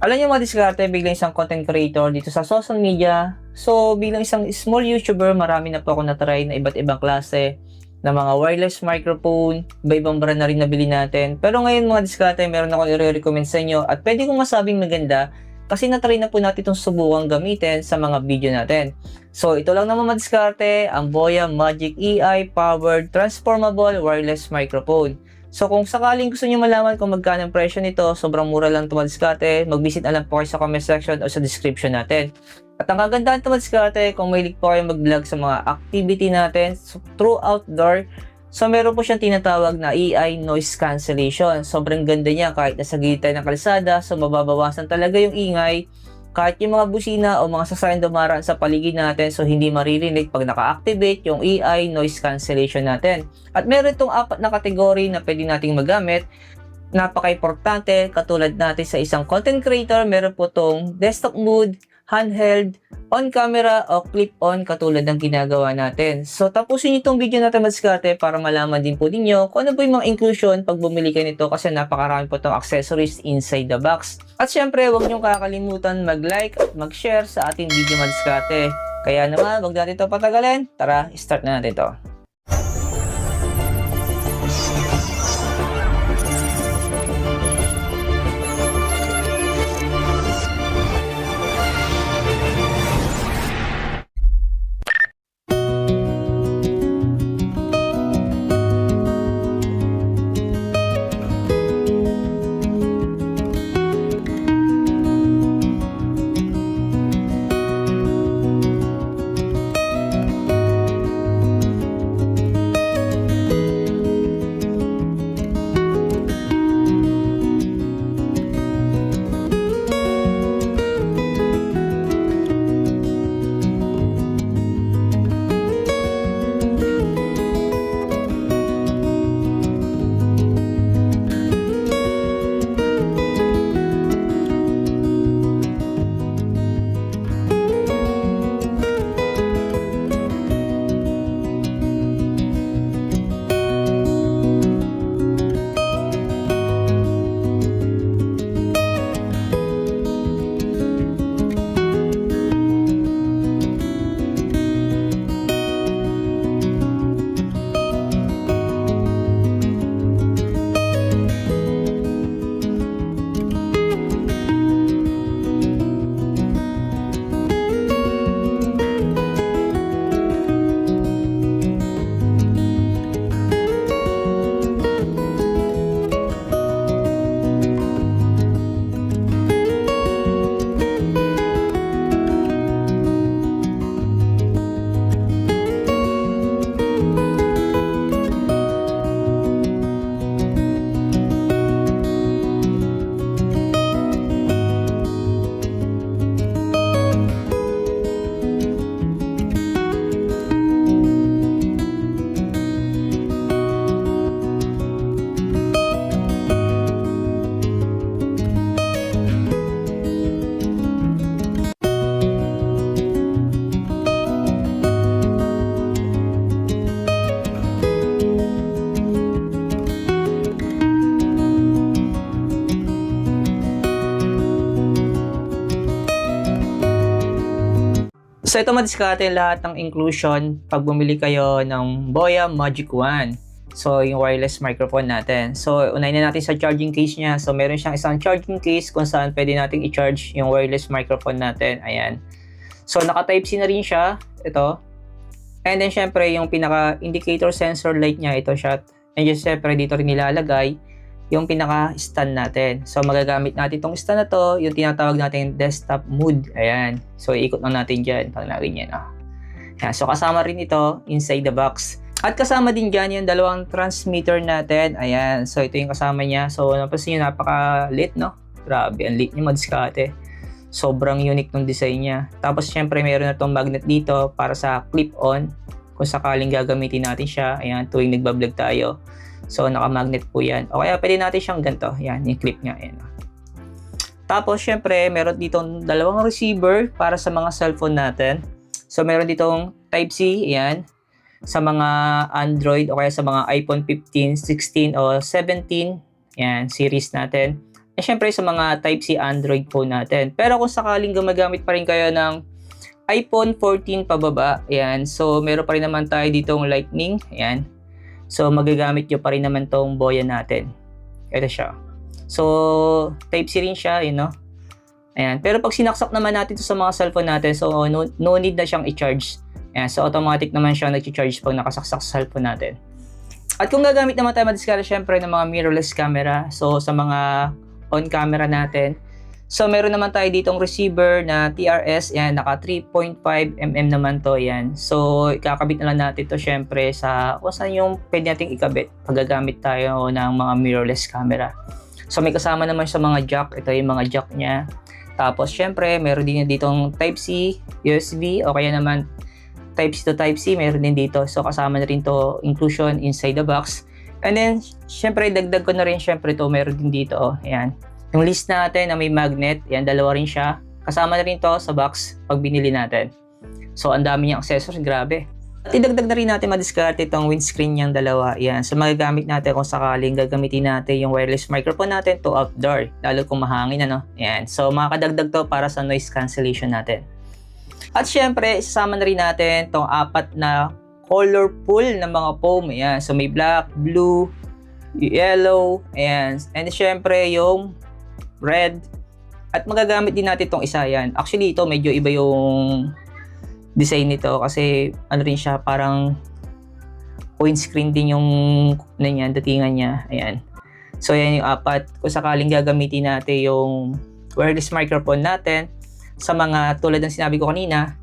Alam niyo mga diskarte bilang isang content creator dito sa social media. So, bilang isang small YouTuber, marami na po ako na-try na iba't ibang klase na mga wireless microphone, iba-ibang brand na rin nabili natin. Pero ngayon mga diskarte, meron ako i-recommend sa inyo at pwede kong masabing maganda kasi na-try na po natin itong subukang gamitin sa mga video natin. So, ito lang naman mga diskarte, ang Boya Magic EI Powered Transformable Wireless Microphone. So kung sakaling gusto niyo malaman kung magkano ang presyo nito, sobrang mura lang ito mga diskarte, mag-visit na lang po kayo sa comment section o sa description natin. At ang kagandahan ito mga diskarte, kung mahilig po kayo mag-vlog sa mga activity natin through outdoor, so meron po siyang tinatawag na AI noise cancellation. Sobrang ganda niya kahit nasa gilid tayo ng kalsada, so mababawasan talaga yung ingay. Kahit yung mga busina o mga sasakyan dumaraan sa paligid natin, so hindi maririnig pag naka-activate yung AI noise cancellation natin. At meron itong 4 na kategory na pwede nating magamit. Napaka-importante, katulad natin sa isang content creator, meron po itong desktop mode, handheld, on camera o clip-on katulad ng ginagawa natin. So tapusin niyo itong video natin mga diskarte para malaman din po ninyo kung ano po yung mga inclusion pag bumili kayo nito kasi napakarami po itong accessories inside the box. At syempre, huwag niyong kakalimutan mag-like at mag-share sa ating video mga diskarte. Kaya naman, huwag natin ito patagalin. Tara, start na natin ito. So ito mga diskarte lahat ng inclusion pag bumili kayo ng Boya Magic 1. So yung wireless microphone natin. So unahin na natin sa charging case niya. So meron siyang isang charging case kung saan pwede nating i-charge yung wireless microphone natin. Ayan. So naka Type C na rin siya. Ito. And then syempre yung pinaka indicator sensor light niya. Ito siya. And just syempre dito rin nilalagay yung pinaka-stand natin. So, magagamit natin itong stand na to, yung tinatawag natin desktop mode. Ayan. So, ikot lang natin dyan. Panalagin yan. Oh. Ayan. So, kasama rin ito inside the box. At kasama din dyan yung dalawang transmitter natin. Ayan. So, ito yung kasama niya. So, napansin nyo, napaka-lit, no? Grabe, ang lit niya, madiskarte. Sobrang unique ng design niya. Tapos, syempre, meron na itong magnet dito para sa clip-on. Kung sakaling gagamitin natin siya. Ayan, tuwing nagbablog tayo. So, naka-magnet po yan. O kaya pwede natin siyang ganito. Yan, yung clip niya. Ayan. Tapos, syempre, meron ditong dalawang receiver para sa mga cellphone natin. So, meron ditong Type-C. Ayan. Sa mga Android o kaya sa mga iPhone 15, 16 o 17. Ayan, series natin. syempre sa mga Type-C Android phone natin. Pero kung sakaling gumagamit pa rin kayo ng iPhone 14 pababa, ayan, so meron pa rin naman tayo ditong Lightning, ayan. So magagamit nyo pa rin naman tong Boya natin. Ito siya. So Type-C rin siya, you know. Ayan. Pero pag sinaksak naman natin ito sa mga cellphone natin, so no need na siyang i-charge. Ayan. So automatic naman siya nag-charge pag nakasaksak sa cellphone natin. At kung gagamit naman tayo madiskarte syempre ng mga mirrorless camera, so sa mga on camera natin, so meron naman tayo ditong receiver na TRS, yan, naka 3.5mm naman to, yan. So ikakabit na lang natin to syempre sa kung saan yung pwede nating ikabit pag gagamit tayo ng mga mirrorless camera. So may kasama naman sa mga jack, ito yung mga jack niya. Tapos syempre meron din ditong Type-C, USB, o kaya naman Type-C to Type-C, meron din dito. So kasama na rin to inclusion inside the box. And then syempre dagdag ko na rin syempre to, meron din dito, oh, ayan. Yung list natin na may magnet, ayan, dalawa rin siya. Kasama na rin to sa box pag binili natin. So ang dami niyang accessories, grabe. At idagdag na rin natin madiskarte itong windscreen niyang dalawa. Ayan, so magagamit natin kung sakaling gagamitin natin yung wireless microphone natin to outdoor, lalo kung mahangin, ano. Ayan, so makakadagdag to para sa noise cancellation natin. At syempre, isasama na rin natin itong 4 na colorful na mga foam. Ayan, so may black, blue, yellow, ayan. And syempre yung red. At magagamit din natin itong isa, yan. Actually, ito medyo iba yung design nito kasi ano rin siya, parang windscreen din yung datingan niya. Ayan. So yan yung 4. Kung sakaling gagamitin natin yung wireless microphone natin sa mga tulad ng sinabi ko kanina,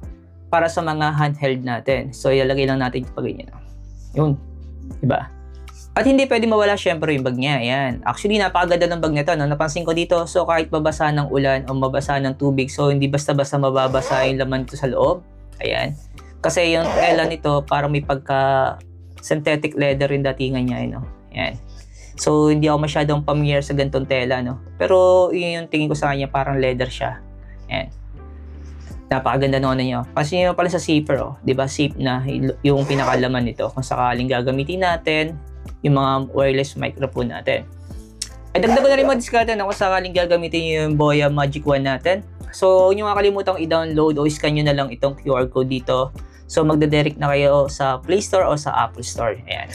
para sa mga handheld natin. So ilalagay lang natin ito pag ganyan. Yun. Diba? At hindi pwede mawala syempre yung bag niya. Ayan. Actually, napakaganda ng bag nito. No? Napansin ko dito, so kahit mabasa ng ulan o mabasa ng tubig, so hindi basta-basta mababasa yung laman nito sa loob. Ayan. Kasi yung tela nito, parang may pagka synthetic leather yung datingan niya. No? Ayan. So hindi ako masyadong familiar sa ganitong tela. No? Pero yun yung tingin ko sa kanya, parang leather siya. Ayan. Napakaganda noon niyo. Kasi yun pala sa zipper, oh. 'Di ba? Zip na yung pinakalaman nito kung sakaling gagamitin natin yung mga wireless microphone natin. Ay dagdag ko na rin mga diskarte na kung sakaling gagamitin yung Boya Magic Wand natin. So, huwag niyo makalimutang i-download o i-scan niyo na lang itong QR code dito. So, magde-direct na kayo sa Play Store o sa Apple Store. Ayan.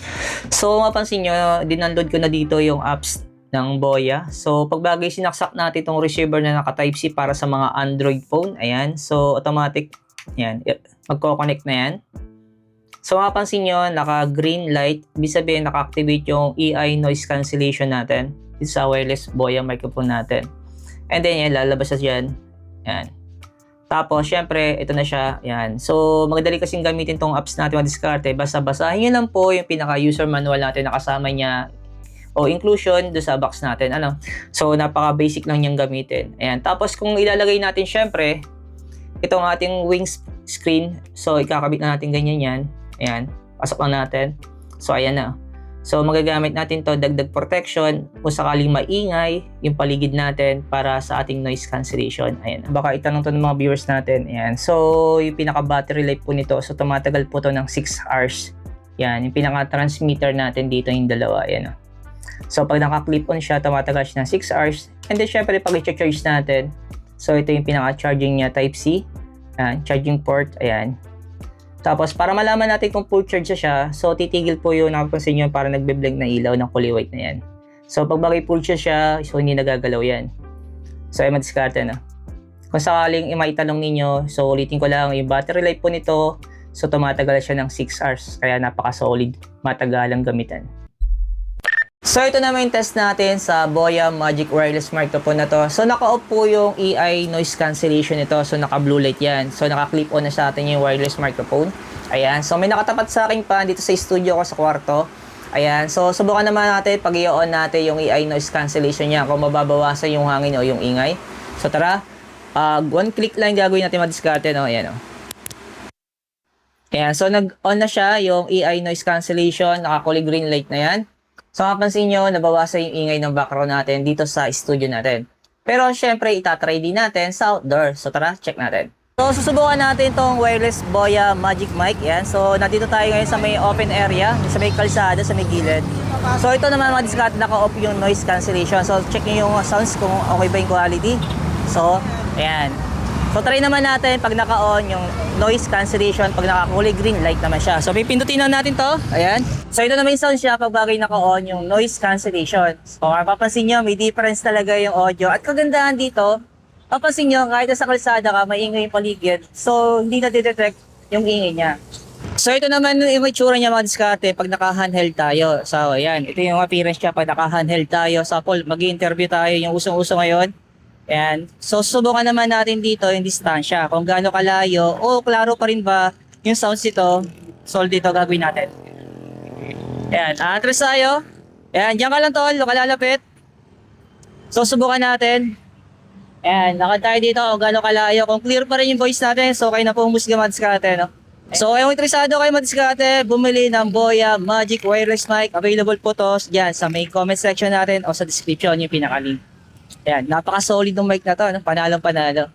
So, mapansin niyo, dindownload ko na dito yung apps ng Boya. So, pagbagay sinaksak natin itong receiver na naka Type-C para sa mga Android phone. Ayan. So, automatic. Ayan. Magko-connect na yan. So, mapansin nyo, naka-green light. Ibig sabihin, naka-activate yung AI noise cancellation natin. Dito sa wireless Boya microphone natin. And then, yan, lalabas na dyan. Ayan. Tapos, syempre, ito na siya. Ayan. So, magdali kasing gamitin tong apps natin madiskarte. Basta basahin nyo lang po yung pinaka-user manual natin na kasama niya o inclusion do sa box natin, ano. So napaka-basic lang niyang gamitin. Ayan. Tapos kung ilalagay natin syempre itong ating wings screen, so ikakabit na natin ganyan yan. Ayan. Pasok lang natin. So ayan na. So magagamit natin to dagdag protection kung sakaling maingay yung paligid natin para sa ating noise cancellation. Ayan. Baka itanong to ng mga viewers natin. Ayan. So yung pinaka battery life po nito, so tumatagal po to ng 6 hours. Yan, yung pinaka transmitter natin dito yung dalawa. Ayan. So, pag naka-clip on siya, tumatagal siya ng 6 hours. And then, syempre, pag i-charge natin, so, ito yung pinaka-charging niya, Type-C. Ayan, charging port, ayan. Tapos, para malaman natin kung full charge siya, so, titigil po yun, nakapansin nyo, para nagbe-blink na ilaw ng kulay white na yan. So, pag bagay full charge siya, so, hindi nagagalaw yan. So, ay madiskarte na. Kung sakaling maitanong ninyo, so, ulitin ko lang, yung battery life po nito, so, tumatagal siya ng 6 hours. Kaya, napaka-solid, matagalang gamitan. So ito naman yung test natin sa Boya Magic Wireless Microphone na to. So naka-off po yung AI noise cancellation nito. So naka-blue light yan. So naka-clip on na sa atin yung wireless microphone. Ayan. So may nakatapat sa akin pa dito sa studio ko sa kwarto. Ayan. So subukan naman natin pag i-on natin yung AI noise cancellation niya kung mababawasan yung hangin o yung ingay. So tara. One click lang gagawin natin madiskarte. No? Ayan. Oh. Ayan. So nag-on na siya yung AI noise cancellation. Naka-kulay green light na yan. So, mapansin nyo, nabawasan yung ingay ng background natin dito sa studio natin. Pero, syempre, itatry din natin sa outdoor. So, tara, check natin. So, susubukan natin itong wireless Boya Magic Mic. Yan. So, nandito tayo ngayon sa may open area, sa may kalsada, sa may gilid. So ito naman mga diskarte, naka-off yung noise cancellation. So check nyo yung sounds kung okay ba yung quality. So, ayan. So try naman natin pag naka-on yung noise cancellation, pag naka-kulay green, light naman siya. So pipindutin na natin to. Ayan. So ito naman yung sound siya pag bagay naka-on yung noise cancellation. So mapapansin nyo, may difference talaga yung audio. At kagandahan dito, mapapansin nyo, kahit sa kalsada ka, maingay yung paligid. So hindi na detect yung ingay niya. So ito naman yung itsura niya mga diskarte pag naka-handheld tayo. So ayan, ito yung appearance niya pag naka-handheld tayo. Sa Paul, mag-i-interview tayo yung usong-uso ngayon. Ayan. So susubukan naman natin dito yung distansya. Kung gaano kalayo o klaro pa rin ba yung sounds ito. So dito gagawin natin. Ayan, atras tayo. Ayan, diyan ka lang tol, kalalapit. So subukan natin. Ayan, lakad tayo dito kung gaano kalayo. Kung clear pa rin yung voice natin, so kayo na po humusga mga diskarte, no? So, kung interesado kayo madiskarte, bumili ng Boya Magic Wireless Mic. Available po to dyan sa may comment section natin o sa description yung pinaka-link. Ayan, napaka-solid ng mic na to, no? Panalong panalo.